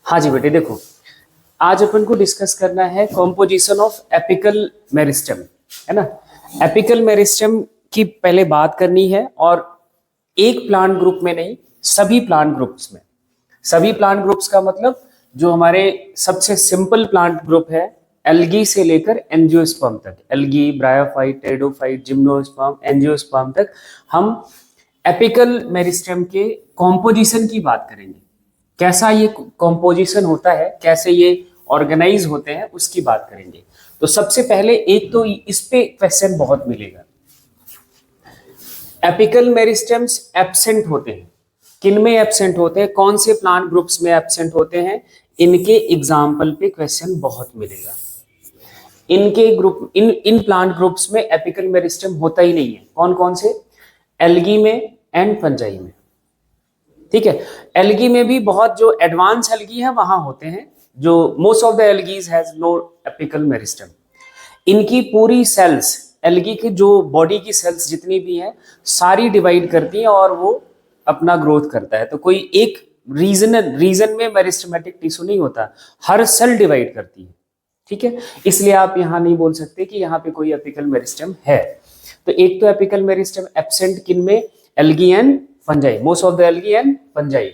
हाँ जी बेटे, देखो आज अपन को डिस्कस करना है कॉम्पोजिशन ऑफ एपिकल मेरिस्टेम, है ना। एपिकल मेरिस्टेम की पहले बात करनी है, और एक प्लांट ग्रुप में नहीं, सभी प्लांट ग्रुप्स में। सभी प्लांट ग्रुप्स का मतलब जो हमारे सबसे सिंपल प्लांट ग्रुप है, एल्गी से लेकर एंजियोस्पर्म तक, algae, bryophyte, pteridophyte, gymnosperm, angiosperm तक हम एपिकल मेरिस्टेम के कॉम्पोजिशन की बात करेंगे। कैसा ये कॉम्पोजिशन होता है, कैसे ये ऑर्गेनाइज होते हैं, उसकी बात करेंगे। तो सबसे पहले एक तो इस पे क्वेश्चन बहुत मिलेगा, एपिकल मेरिस्टेम्स एब्सेंट होते हैं, किन में एब्सेंट होते हैं, कौन से प्लांट ग्रुप्स में एब्सेंट होते हैं, इनके एग्जाम्पल पे क्वेश्चन बहुत मिलेगा। इनके ग्रुप इन प्लांट ग्रुप्स में एपिकल मेरिस्टेम होता ही नहीं है। कौन कौन से? एल्गी में एंड फंजाई में। ठीक है, एल्गी में भी बहुत जो एडवांस एल्गी है वहां होते हैं, जो most of the algae has no apical meristem. इनकी पूरी सेल्स, एल्गी की जो बॉडी की सेल्स जितनी भी हैं सारी डिवाइड करती हैं और वो अपना ग्रोथ करता है। तो कोई एक रीजन में मेरिस्टेमेटिक टिश्यू नहीं होता, हर सेल डिवाइड करती है। ठीक है, इसलिए आप यहां नहीं बोल सकते कि यहाँ पे कोई एपिकल मेरिस्टेम है। तो एक तो एपिकल मेरिस्टेम एब्सेंट किन में? Algae and fungi, most of the algae and fungi.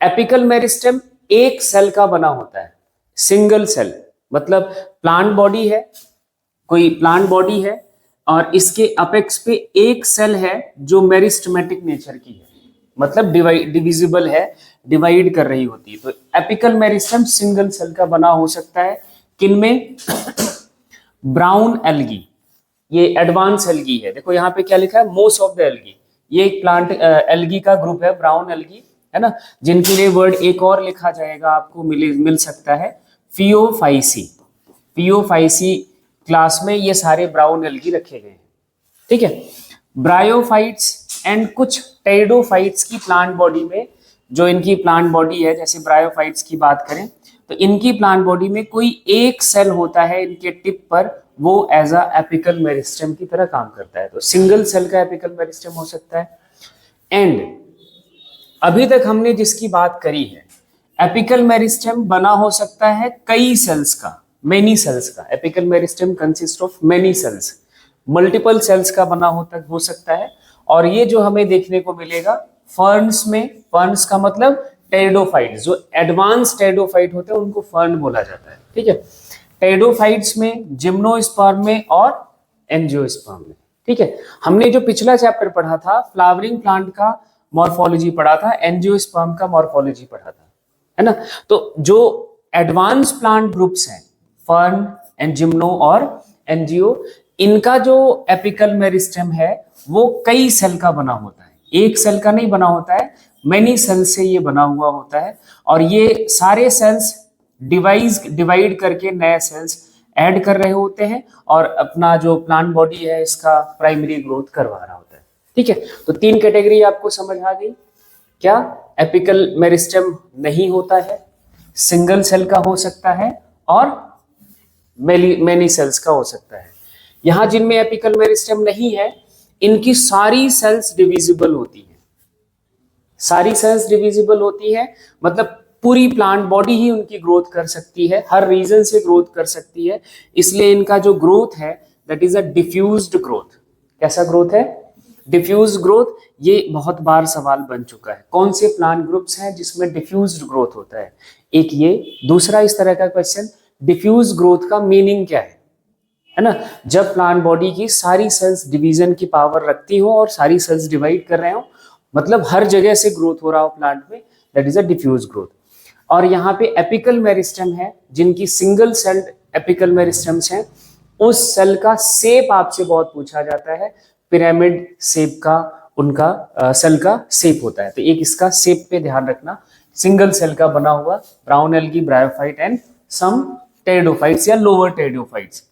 Apical meristem एक सेल का बना होता है, सिंगल सेल, मतलब प्लांट बॉडी है, कोई प्लांट बॉडी है और इसके अपेक्स पे एक सेल है जो मेरिस्टेमेटिक नेचर की है, मतलब डिविजिबल है, डिवाइड कर रही होती है। तो एपिकल मेरिस्टेम सिंगल सेल का बना हो सकता है। किनमें? ब्राउन एल्गी, ये एडवांस एल्गी है। देखो यहाँ पे क्या लिखा है, मोस्ट ऑफ द एल्गी। ये एक प्लांट एल्गी का ग्रुप है, ब्राउन एल्गी, है ना, जिनके लिए वर्ड एक और लिखा जाएगा, आपको मिल सकता है, फियोफाइसी। फियोफाइसी क्लास में ये सारे ब्राउन एल्गी रखे गए हैं। ठीक है, ब्रायोफाइट्स एंड कुछ टेरिडोफाइट्स की प्लांट बॉडी में, जो इनकी प्लांट बॉडी है, जैसे ब्रायोफाइट्स की बात करें तो इनकी प्लांट बॉडी में कोई एक सेल होता है इनके टिप पर, वो एज अ एपिकल मेरिस्टेम की तरह काम करता है। तो सिंगल सेल का एपिकल मेरिस्टेम हो सकता है। एंड अभी तक हमने जिसकी बात करी है, एपिकल मेरिस्टेम बना हो सकता है कई सेल्स का, मेनी सेल्स का। Apical meristem consist of many cells, multiple cells का बना हो सकता है। और ये जो हमें देखने को मिलेगा फर्न्स में, फर्न्स का मतलब टेरिडोफाइट, जो एडवांस टेरिडोफाइट होते हैं उनको फर्न बोला जाता है। ठीक है, टेरिडोफाइट्स में, जिम्नोस्पर्म में और एंजियोस्पर्म में। ठीक है, हमने जो पिछला चैप्टर पढ़ा था, फ्लावरिंग प्लांट का मॉर्फोलॉजी पढ़ा था, एंजियोस्पर्म का मॉर्फोलॉजी पढ़ा था, है ना। तो जो एडवांस प्लांट ग्रुप्स हैं, फर्न एंड जिम्नो और एंजियो, इनका जो एपिकल मेरिस्टेम है वो कई सेल का बना होता है, एक सेल का नहीं बना होता है, मेनी सेल से ये बना हुआ होता है। और ये सारे सेल्स डिवाइड करके नए सेल्स ऐड कर रहे होते हैं और अपना जो प्लांट बॉडी है इसका प्राइमरी ग्रोथ करवा रहा होता है। ठीक है, तो तीन कैटेगरी आपको समझ आ गई। क्या? एपिकल मेरिस्टेम नहीं होता है, सिंगल सेल का हो सकता है और मेनी सेल्स का हो सकता है। यहां जिनमें एपिकल मेरिस्टेम नहीं है, इनकी सारी सेल्स डिविजिबल होती है। सारी सेल्स डिविजिबल होती है मतलब पूरी प्लांट बॉडी ही उनकी ग्रोथ कर सकती है, हर रीजन से ग्रोथ कर सकती है। इसलिए इनका जो ग्रोथ है that is a diffused growth. कैसा ग्रोथ है? Diffuse growth. ये बहुत बार सवाल बन चुका है, कौन से प्लांट ग्रुप्स हैं जिसमें डिफ्यूज्ड ग्रोथ होता है। एक ये, दूसरा इस तरह का क्वेश्चन, डिफ्यूज ग्रोथ का मीनिंग क्या है ना। जब प्लांट बॉडी की सारी सेल्स डिवीजन की पावर रखती हो और सारी सेल्स डिवाइड कर रहे हो, मतलब हर जगह से ग्रोथ हो रहा हो प्लांट में, that is a diffuse growth. और यहाँ पे एपिकल मेरिस्टेम है, जिनकी सिंगल सेल एपिकल मेरिस्टेम्स हैं, उस सेल का शेप आपसे बहुत पूछा जाता है। पिरामिड शेप का उनका सेल का शेप होता है। तो एक इसका शेप पे ध्यान रखना, सिंगल सेल का बना हुआ, brown algae, bryophyte and some pteridophytes या लोअर टेरिडोफाइट्स।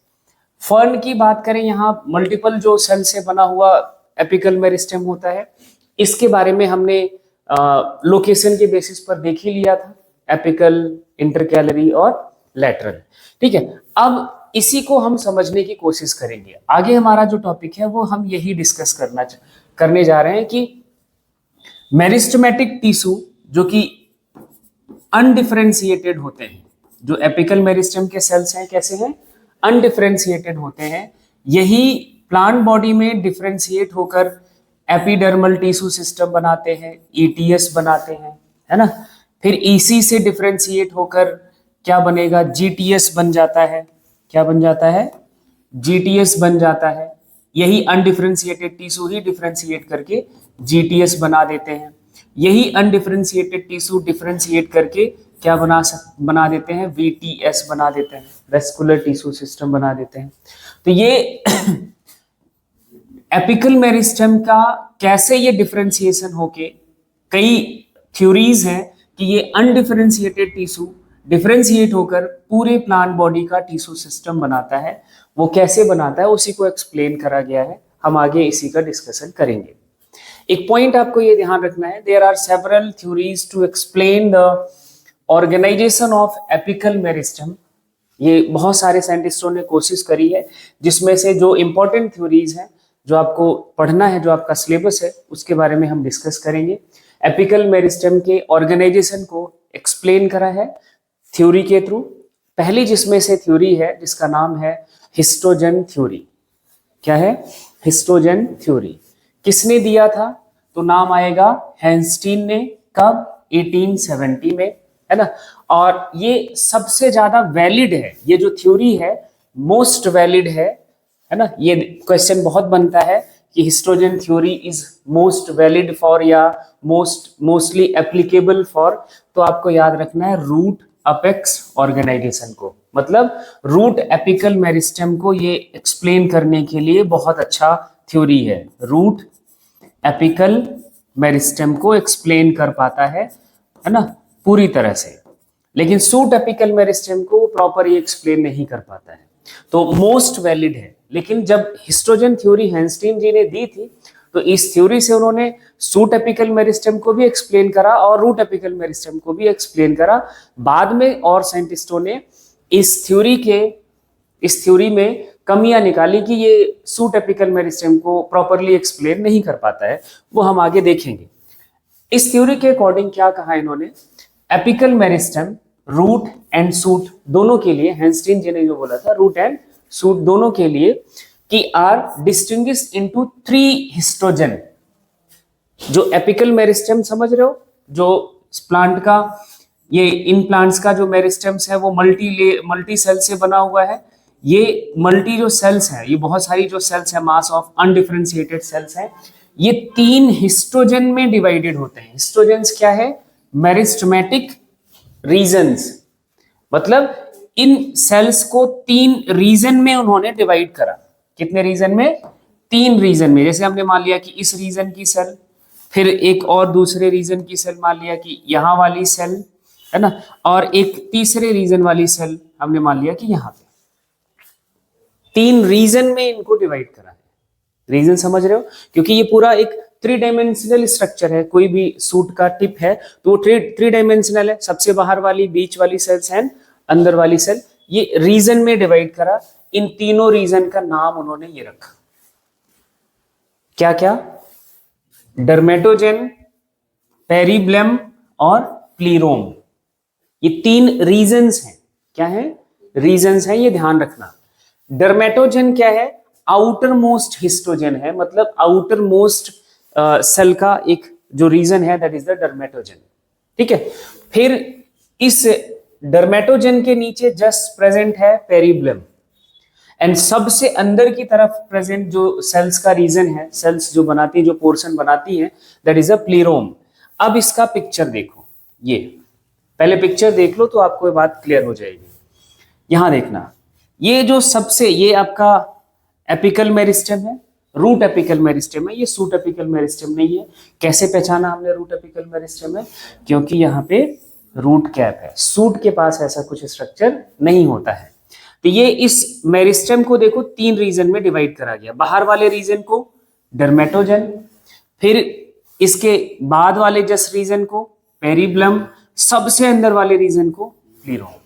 फर्न की बात करें, यहाँ मल्टीपल जो सेल से बना हुआ एपिकल मेरिस्टेम होता है। इसके बारे में हमने लोकेशन के बेसिस पर देख ही लिया था, एपिकल, इंटरकैलरी और लैटरल। ठीक है, अब इसी को हम समझने की कोशिश करेंगे। आगे हमारा जो टॉपिक है वो हम यही डिस्कस करने जा रहे हैं कि मेरिस्टेमेटिक टिश्यू, जो कि अनडिफरेंशिएटेड होते हैं। जो एपिकल मेरिस्टेम के सेल्स हैं कैसे हैं? अनडिफरेंशिएटेड होते हैं। यही प्लांट बॉडी में डिफरेंशिएट होकर एपिडर्मल टिश्यू सिस्टम बनाते हैं, ईटीएस बनाते हैं, है ना। फिर ईसी से डिफरेंशिएट होकर क्या बनेगा? जीटीएस बन जाता है। क्या बन जाता है? जीटीएस बन जाता है। यही अनडिफरेंशिएटेड टिश्यू ही डिफरेंशिएट करके जीटीएस बना देते हैं। यही अनडिफरेंशिएटेड टिश्यू डिफरेंशिएट करके क्या बना देते हैं? वीटीएस बना देते हैं, वेस्कुलर टिश्यू सिस्टम बना देते हैं। तो ये एपिकल मेरिस्टेम का कैसे ये डिफरेंशिएशन होके, कई थ्योरीज हैं कि ये अनडिफरेंशिएटेड टिश्यू डिफरेंशिएट होकर पूरे प्लांट बॉडी का टिश्यू सिस्टम बनाता है। वो कैसे बनाता है उसी को एक्सप्लेन करा गया है। हम आगे इसी का डिस्कशन करेंगे। एक पॉइंट आपको ये ध्यान रखना है, there are several theories to explain the organisation of apical meristem. ये बहुत सारे साइंटिस्टों ने कोशिश करी है, जिसमें से जो इंपॉर्टेंट थ्योरीज हैं जो आपको पढ़ना है, जो आपका सिलेबस है, उसके बारे में हम डिस्कस करेंगे। एपिकल मेरिस्टेम के ऑर्गेनाइजेशन को एक्सप्लेन करा है थ्योरी के थ्रू। पहली जिसमें से थ्योरी है जिसका नाम है हिस्टोजन थ्योरी। क्या है? Histogen theory. किसने दिया था? तो नाम आएगा हैंस्टीन ने। कब? 1870 में, है ना। और ये सबसे ज्यादा वैलिड है, ये जो थ्योरी है मोस्ट वैलिड है ना। ये क्वेश्चन बहुत बनता है कि histogen theory is most valid for या मोस्टली एप्लीकेबल फॉर, तो आपको याद रखना है रूट अपेक्स ऑर्गेनाइजेशन को। मतलब रूट एपिकल मेरिस्टेम को ये एक्सप्लेन करने के लिए बहुत अच्छा थ्योरी है। रूट एपिकल मेरिस्टेम को एक्सप्लेन कर पाता है ना, पूरी तरह से। लेकिन सूट एपिकल मेरिस्टेम को प्रॉपर ये एक्सप्लेन नहीं कर पाता है, तो मोस्ट वैलिड है। लेकिन जब हिस्टोजन थ्योरी हैंस्टीन जी ने दी थी, तो इस थ्योरी से उन्होंने सूट एपिकल मेरिस्टेम को भी एक्सप्लेन करा और रूट एपिकल मेरिस्टेम को भी एक्सप्लेन करा। बाद में और साइंटिस्टों ने इस थ्योरी में कमियां निकाली कि ये सूट एपिकल मेरिस्टेम को प्रॉपरली एक्सप्लेन नहीं कर पाता है, वो हम आगे देखेंगे। इस थ्योरी के अकॉर्डिंग क्या कहा इन्होंने? Apical meristem root and shoot दोनों के लिए, हैंस्टीन जी ने जो बोला था रूट एंड सूट दोनों के लिए, कि आर डिस्टिंग्विश्ड इनटू 3 हिस्टोजन। जो एपिकल मेरिस्टेम समझ रहे हो, जो प्लांट का, ये इन प्लांट्स का जो मेरिस्टेम्स है वो मल्टी सेल से बना हुआ है। ये मल्टी जो सेल्स है, ये बहुत सारी जो सेल्स है, मास ऑफ अनडिफरेंशिएटेड सेल्स है, ये 3 हिस्टोजन में डिवाइडेड होते हैं। हिस्टोजन्स क्या है? Meristematic regions. मतलब इन सेल्स को 3 रीजन में उन्होंने डिवाइड करा। कितने रीजन में? 3 रीजन में। जैसे हमने मान लिया कि इस रीजन की सेल, फिर एक और दूसरे रीजन की सेल मान लिया कि यहाँ वाली सेल, है ना, और एक तीसरे रीजन वाली सेल हमने मान लिया कि यहाँ पे। 3 रीजन में इनको डिवाइड करा है। रीजन समझ रहे हो? क्योंकि ये पूरा एक 3 डायमेंशनल स्ट्रक्चर है। कोई भी सूट का टिप है तो वो 3 डायमेंशनल है। सबसे बाहर वाली, बीच वाली सेल्स एंड अंदर वाली सेल, ये रीजन में डिवाइड करा। इन तीनों रीजन का नाम उन्होंने ये रखा। क्या क्या? डर्मेटोजेन, पेरिब्लम और प्लीरोम। ये 3 रीजन्स हैं। क्या है? रीजन्स हैं, ये ध्यान रखना। डर्मेटोजेन क्या है? आउटर मोस्ट हिस्टोजन है, मतलब आउटर मोस्ट सेल का एक जो रीजन है, दैट इज द डर्मेटोजेन। ठीक है। फिर इस डर्मेटोजेन के नीचे जस्ट प्रेजेंट है पेरिब्लम, एंड सबसे अंदर की तरफ प्रेजेंट जो सेल्स का रीजन है, सेल्स जो बनाती है, जो पोर्शन बनाती है, दैट इज अ प्लीरोम। अब इसका पिक्चर देखो, ये पहले पिक्चर देख लो तो आपको ये बात क्लियर हो जाएगी। यहां देखना, ये जो सबसे, ये आपका एपिकल मेरिस्टेम है, रूट एपिकल मेरिस्टेम है, ये सूट एपिकल मेरिस्टेम नहीं है। कैसे पहचाना हमने रूट एपिकल मेरिस्टेम है? क्योंकि यहाँ पे रूट कैप है। सूट के पास ऐसा कुछ स्ट्रक्चर नहीं होता है। तो ये इस मेरिस्टेम को देखो 3 रीजन में डिवाइड करा गया। बाहर वाले रीजन को डर्मेटोजेन, फिर इसके बाद वाले जस्ट रीजन को पेरिब्लम, सबसे अंदर वाले रीजन को प्लीरोम।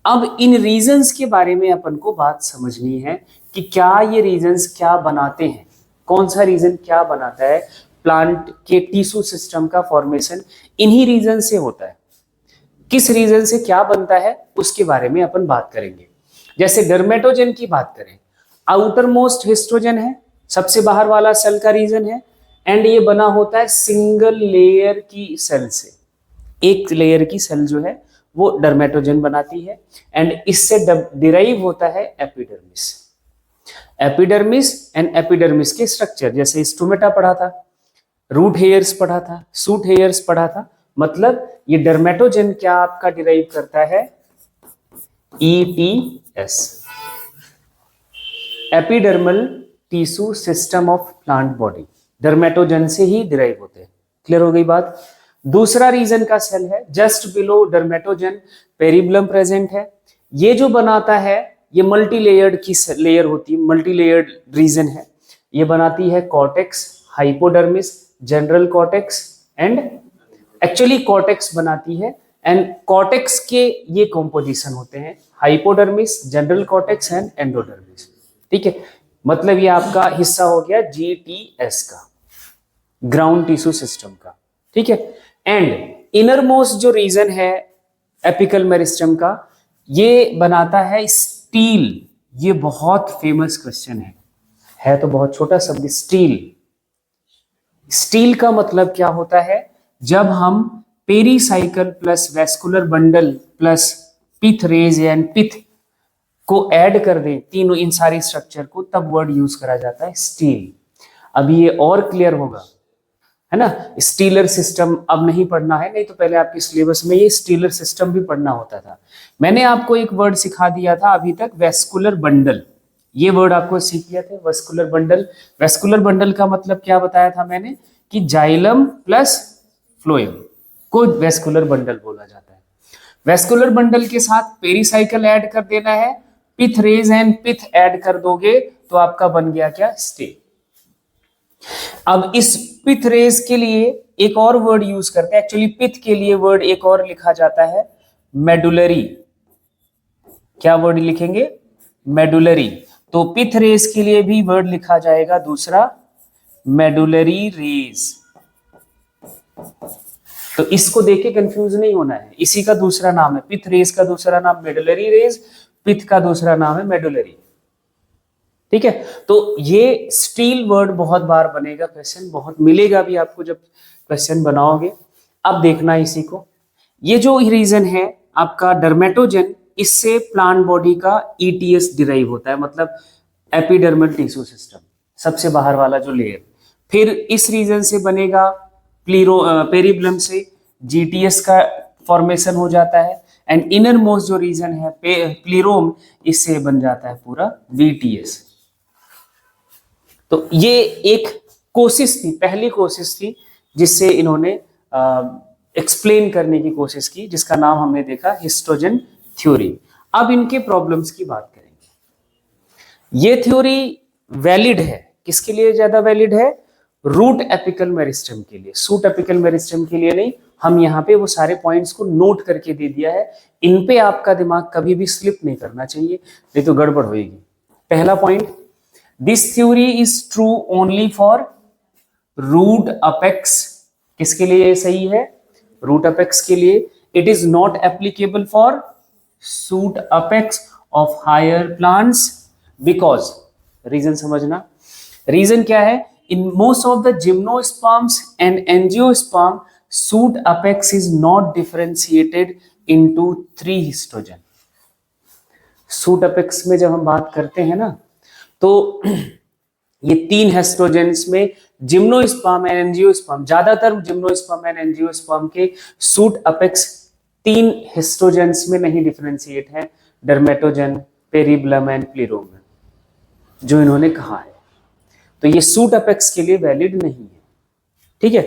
अब इन रीजन्स के बारे में अपन को बात समझनी है कि क्या ये रीजन्स क्या बनाते हैं, कौन सा रीजन क्या बनाता है। प्लांट के टिश्यू सिस्टम का फॉर्मेशन इन्हीं रीजन से होता है। किस रीजन से क्या बनता है उसके बारे में अपन बात करेंगे। जैसे डर्मेटोजन की बात करें, आउटर मोस्ट हिस्टोजन है, सबसे बाहर वाला सेल का रीजन है, एंड ये बना होता है सिंगल लेयर की सेल से। एक लेयर की सेल जो है वो डर्मेटोजन बनाती है, एंड इससे डिराइव होता है एपिडर्मिस। एपिडर्मिस एंड एपिडर्मिस के स्ट्रक्चर, जैसे स्टोमेटा पढ़ा था, रूट हेयर्स पढ़ा था, सूट हेयर्स पढ़ा था, मतलब ये डर्मेटोजन क्या आपका डिराइव करता है, ETS, epidermal tissue system of plant body, dermatogen से ही डिराइव होते हैं। क्लियर हो गई बात। दूसरा रीजन का सेल है जस्ट बिलो डर्मेटोजन, पेरिब्लम प्रेजेंट है। ये जो बनाता है ये मल्टी लेयर्ड की लेयर होती है, मल्टी लेयर्ड रीजन है। ये बनाती है cortex, hypodermis, general cortex and actually cortex बनाती है, एंड कॉर्टेक्स के ये कॉम्पोजिशन होते हैं hypodermis, general cortex and endodermis. ठीक है, मतलब ये आपका हिस्सा हो गया GTS का, ग्राउंड टिश्यू सिस्टम का। ठीक है, एंड इनर मोस्ट जो रीजन है एपिकल मेरिस्टम का, ये बनाता है स्टील। ये बहुत फेमस क्वेश्चन है तो बहुत छोटा शब्द स्टील। स्टील का मतलब क्या होता है, जब हम pericycle plus vascular bundle plus pith rays and pith को ऐड कर दें, तीनों इन सारी स्ट्रक्चर को, तब वर्ड यूज करा जाता है स्टील। अभी ये और क्लियर होगा, है ना। स्टीलर सिस्टम अब नहीं पढ़ना है, नहीं तो पहले आपके सिलेबस में ये स्टीलर सिस्टम भी पढ़ना होता था। मैंने आपको एक वर्ड सिखा दिया था अभी तक, वेस्कुलर बंडल। ये वर्ड आपको सीख दिया था, वेस्कुलर बंडल। वेस्कुलर बंडल का मतलब क्या बताया था मैंने, कि जाइलम प्लस फ्लोएम को वेस्कुलर बंडल बोला जाता है। वेस्कुलर बंडल के साथ पेरीसाइकल ऐड कर देना है, पिथ रेज एंड पिथ ऐड कर दोगे तो आपका बन गया क्या, स्टेल। अब इस पिथ रेज के लिए एक और वर्ड यूज करते हैं, एक्चुअली पिथ के लिए वर्ड एक और लिखा जाता है मेडुलरी। क्या वर्ड लिखेंगे, मेडुलरी। तो पिथ रेज के लिए भी वर्ड लिखा जाएगा दूसरा, मेडुलरी रेज। तो इसको देख के कंफ्यूज नहीं होना है, इसी का दूसरा नाम है, पिथ रेज का दूसरा नाम मेडुलरी रेज, पिथ का दूसरा नाम है मेडुलरी। ठीक है, तो ये स्टील वर्ड बहुत बार बनेगा क्वेश्चन, बहुत मिलेगा भी आपको जब क्वेश्चन बनाओगे। अब देखना इसी को, ये जो रीजन है आपका डर्मेटोजन, इससे प्लांट बॉडी का ETS डिराइव होता है, मतलब एपिडर्मल टिश्यू सिस्टम, सबसे बाहर वाला जो लेयर। फिर इस रीजन से बनेगा पेरिब्लम से GTS का फॉर्मेशन हो जाता है, एंड इनर मोस्ट जो रीजन है प्लीरोम, इससे बन जाता है पूरा VTS। तो ये एक कोशिश थी, पहली कोशिश थी जिससे इन्होंने एक्सप्लेन करने की कोशिश की, जिसका नाम हमने देखा हिस्टोजन थ्योरी। अब इनके प्रॉब्लम्स की बात करेंगे। ये थ्योरी वैलिड है, किसके लिए ज्यादा वैलिड है, रूट एपिकल मेरिस्टम के लिए, सूट एपिकल मेरिस्टम के लिए नहीं। हम यहाँ पे वो सारे पॉइंट्स को नोट करके दे दिया है, इन पे आपका दिमाग कभी भी स्लिप नहीं करना चाहिए, नहीं तो गड़बड़ होगी। पहला point, this theory is true only for root apex. किसके लिए सही है, रूट अपेक्स के लिए। It is not applicable for shoot apex of higher plants because, reason समझना, रीजन क्या है, in most of the gymnosperms and angiosperm, shoot apex is not differentiated into 3 histogen। shoot apex में जब हम बात करते हैं ना, तो ये 3 हिस्टोजेंस में जिम्नोस्पर्म एंड एंजियोस्पर्म, ज्यादातर जिम्नोस्पर्म एंड एंजियोस्पर्म के सूट अपेक्स 3 हिस्टोजेंस में नहीं डिफरेंशिएट है, डर्मेटोजन, पेरिब्लम एंड प्लीरोम, जो इन्होंने कहा है। तो ये सूट अपेक्स के लिए वैलिड नहीं है। ठीक है,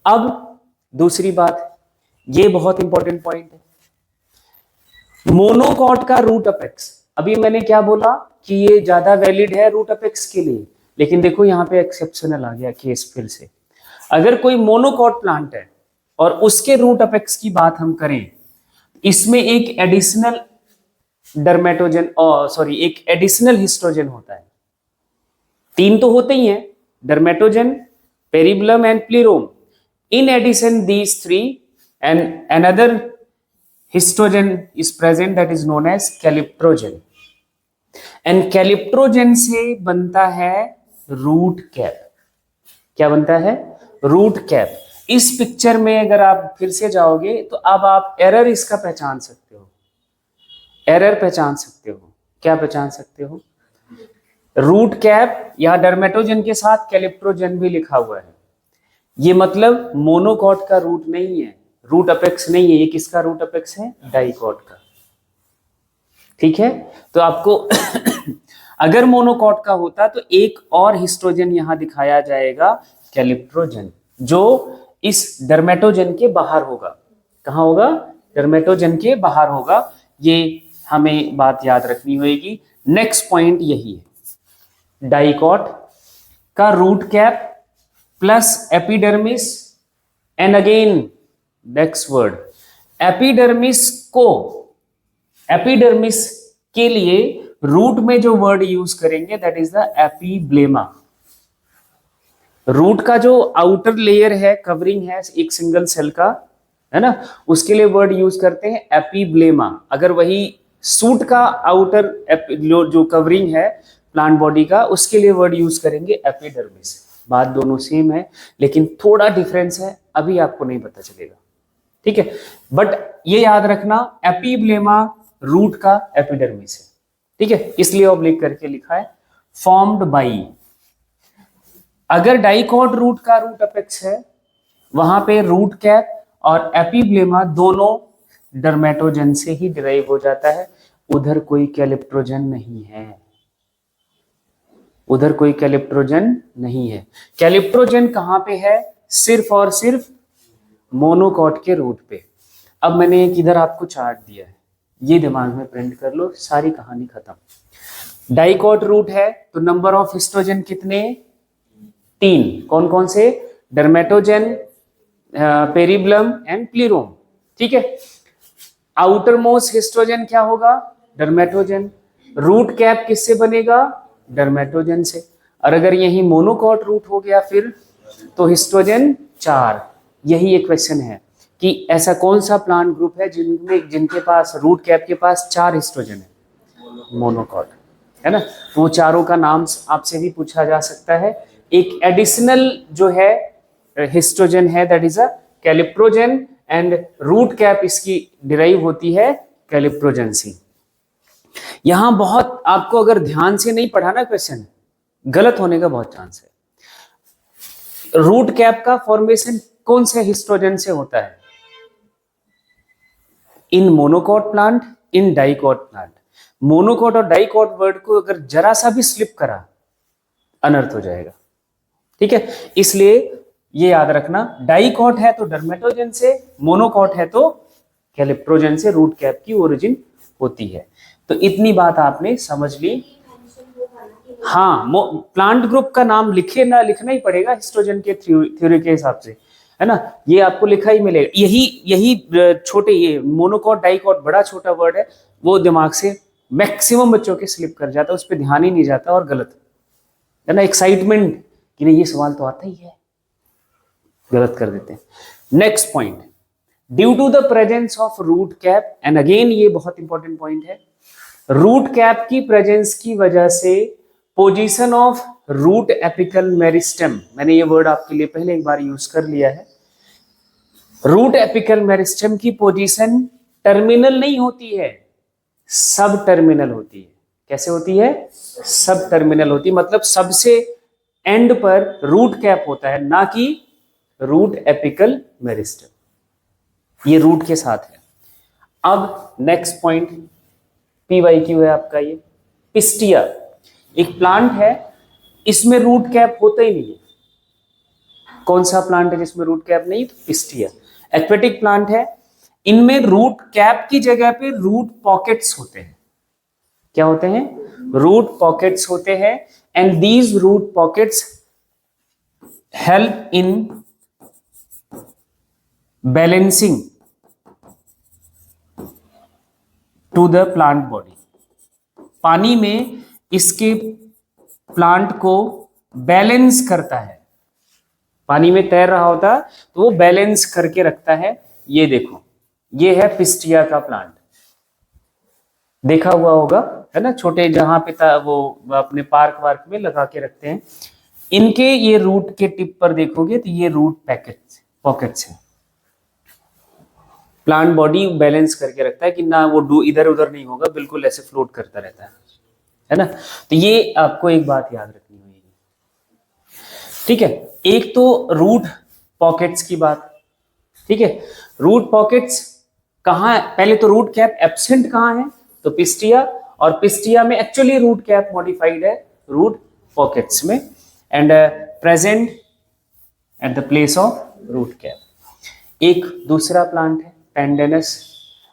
अब दूसरी बात, ये बहुत इंपॉर्टेंट पॉइंट है, मोनोकॉट का रूट अपेक्स। अभी मैंने क्या बोला कि ये ज्यादा वैलिड है रूट अपेक्स के लिए, लेकिन देखो यहां पे एक्सेप्शनल आ गया केस फिर से। अगर कोई मोनोकॉट प्लांट है और उसके रूट अपेक्स की बात हम करें, इसमें एक एडिशनल डर्मेटोजन, सॉरी एक एडिशनल हिस्टोजन होता है। 3 तो होते ही हैं, dermatogen, periblem and plerome. In addition these 3 and another histogen is present, that is known as calyptrogen. And calyptrogen से बनता है रूट कैप। क्या बनता है? Root cap. इस पिक्चर में अगर आप फिर से जाओगे तो अब आप एरर इसका पहचान सकते हो। एरर पहचान सकते हो। क्या पहचान सकते हो? रूट कैप या डर्मेटोजन के साथ कैलिप्ट्रोजन भी लिखा हुआ है। ये मतलब मोनोकॉट का रूट नहीं है, रूट अपेक्स नहीं है। ये किसका रूट अपेक्स है? डाइकॉट का। ठीक है, तो आपको अगर मोनोकॉट का होता तो एक और हिस्टोजन यहां दिखाया जाएगा, कैलिप्ट्रोजन, जो इस डर्मेटोजन के बाहर होगा। कहां होगा? डर्मेटोजन के बाहर होगा। ये हमें बात याद रखनी होगी। नेक्स्ट पॉइंट यही है, डाइकॉट का root cap plus epidermis and again next word epidermis को, एपिडर्मिस के लिए रूट में जो वर्ड यूज करेंगे that is the epiblema. Root का जो आउटर लेयर है, कवरिंग है एक सिंगल सेल का, है ना, उसके लिए वर्ड यूज करते हैं एपिब्लेमा। अगर वही सूट का आउटर जो कवरिंग है प्लांट बॉडी का, उसके लिए वर्ड यूज करेंगे एपिडर्मिस। बात दोनों सेम है लेकिन थोड़ा डिफरेंस है, अभी आपको नहीं पता चलेगा। ठीक है, बट ये याद रखना एपिब्लेमा रूट का एपिडर्मिस है। ठीक है, इसलिए ऑब्लिक करके लिखा है फॉर्म्ड बाई। अगर डाइकॉट रूट का रूट अपेक्स है, वहां पे रूट कैप और एपिब्लेमा दोनों डर्मेटोजन से ही डिराइव हो जाता है। उधर कोई कैलिप्ट्रोजन नहीं है, उधर कोई कैलिप्ट्रोजन नहीं है। कैलिप्ट्रोजन कहां पे है? सिर्फ और सिर्फ मोनोकॉट के रूट पे। अब मैंने एक इधर आपको चार्ट दिया है, ये दिमाग में प्रिंट कर लो, सारी कहानी खत्म। डाइकॉट रूट है तो नंबर ऑफ हिस्टोजन कितने? 3। कौन कौन से? Dermatogen, periblem and plerome. ठीक है, आउटर मोस्ट हिस्टोजन क्या होगा? डर्मेटोजन। रूट कैप किससे बनेगा? डर्मेटोजन से। और अगर यही मोनोकॉट रूट हो गया फिर तो हिस्टोजन 4। यही एक क्वेश्चन है कि ऐसा कौन सा प्लांट ग्रुप है जिनके पास रूट कैप के पास 4 हिस्टोजन है? मोनोकॉट, है ना। वो चारों का नाम आपसे भी पूछा जा सकता है। एक एडिशनल जो है हिस्टोजन है that is a calyptrogen and root cap इसकी डिराइव होती है कैलिप्ट्रोजन से। यहां बहुत आपको अगर ध्यान से नहीं पढ़ा ना क्वेश्चन, गलत होने का बहुत चांस है। रूट कैप का फॉर्मेशन कौन से हिस्टोजन से होता है? In monocot plant, in dicot plant. Monocot और डाइकॉट वर्ड को अगर जरा सा भी स्लिप करा, अनर्थ हो जाएगा। ठीक है, इसलिए ये याद रखना, डाइकॉट है तो डर्मेटोजन से, मोनोकॉट है तो कैलिप्ट्रोजन से रूट कैप की ओरिजिन होती है। तो इतनी बात आपने समझ ली। हाँ, प्लांट ग्रुप का नाम लिखे ना, लिखना ही पड़ेगा हिस्टोजन के थ्योरी के हिसाब से, है ना। ये आपको लिखा ही मिलेगा। यही छोटे, ये मोनोकॉट डाइकॉट बड़ा छोटा वर्ड है, वो दिमाग से मैक्सिमम बच्चों के स्लिप कर जाता है, उस पर ध्यान ही नहीं जाता और गलत, है ना, एक्साइटमेंट कि नहीं ये सवाल तो आता ही है, गलत कर देते हैं। Next point, due to the presence of root cap, and again ये बहुत इंपॉर्टेंट पॉइंट है, रूट कैप की प्रेजेंस की वजह से position of root apical meristem, मैंने ये वर्ड आपके लिए पहले एक बार यूज कर लिया है। रूट एपिकल मेरिस्टेम की पोजीशन टर्मिनल नहीं होती है, सब टर्मिनल होती है। कैसे होती है? सब टर्मिनल होती है, मतलब सबसे एंड पर रूट कैप होता है, ना कि रूट एपिकल मेरिस्टेम। ये रूट के साथ है। अब नेक्स्ट पॉइंट PYQ है आपका, ये पिस्टिया एक प्लांट है, इसमें रूट कैप होता ही नहीं है। कौन सा प्लांट है जिसमें रूट कैप नहीं? तो पिस्टिया एक्वेटिक प्लांट है। इनमें रूट कैप की जगह पे रूट पॉकेट्स होते हैं। क्या होते हैं? रूट पॉकेट्स होते हैं। And these root pockets help in balancing to the plant body. पानी में इसके प्लांट को बैलेंस करता है, पानी में तैर रहा होता तो वो बैलेंस करके रखता है। ये देखो, ये है पिस्टिया का प्लांट, देखा हुआ होगा है ना, छोटे जहां पे वो अपने पार्क वार्क में लगा के रखते हैं। इनके ये रूट के टिप पर देखोगे तो ये रूट पॉकेट्स है। प्लांट बॉडी बैलेंस करके रखता है कि ना वो इधर उधर नहीं होगा, बिल्कुल ऐसे फ्लोट करता रहता है ना। तो ये आपको एक बात याद रखनी होगी, ठीक है। एक तो रूट पॉकेट्स की बात, ठीक है। रूट पॉकेट्स कहाँ है, पहले तो रूट कैप एब्सेंट कहाँ है, तो पिस्टिया, और पिस्टिया में एक्चुअली रूट कैप मॉडिफाइड है रूट पॉकेट्स में, and present at the place of root cap. एक दूसरा प्लांट है पेंडेनस,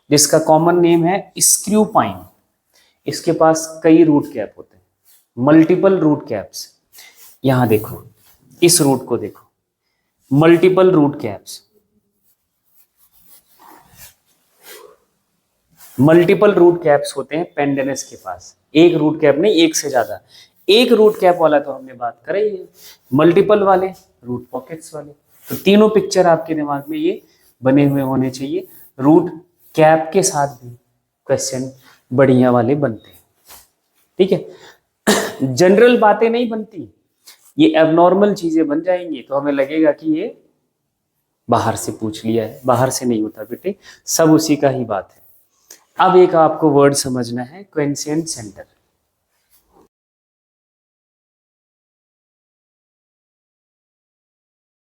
जिसका कॉमन नेम है स्क्रू पाइन। इसके पास कई रूट कैप होते हैं, मल्टीपल रूट कैप्स। यहां देखो, इस रूट को देखो, multiple root caps, multiple root caps होते हैं पेंडेनस के पास। एक रूट कैप नहीं, एक से ज्यादा। एक रूट कैप वाला तो हमने बात करी है, मल्टीपल वाले रूट पॉकेट्स वाले। तो तीनों पिक्चर आपके दिमाग में ये बने हुए होने चाहिए। रूट कैप के साथ भी क्वेश्चन बढ़िया वाले बनते हैं, ठीक है। जनरल बातें नहीं बनती, ये एबनॉर्मल चीजें बन जाएंगी तो हमें लगेगा कि ये बाहर से पूछ लिया है। बाहर से नहीं होता बेटे, सब उसी का ही बात है। अब एक आपको वर्ड समझना है, क्वेंसियंट सेंटर।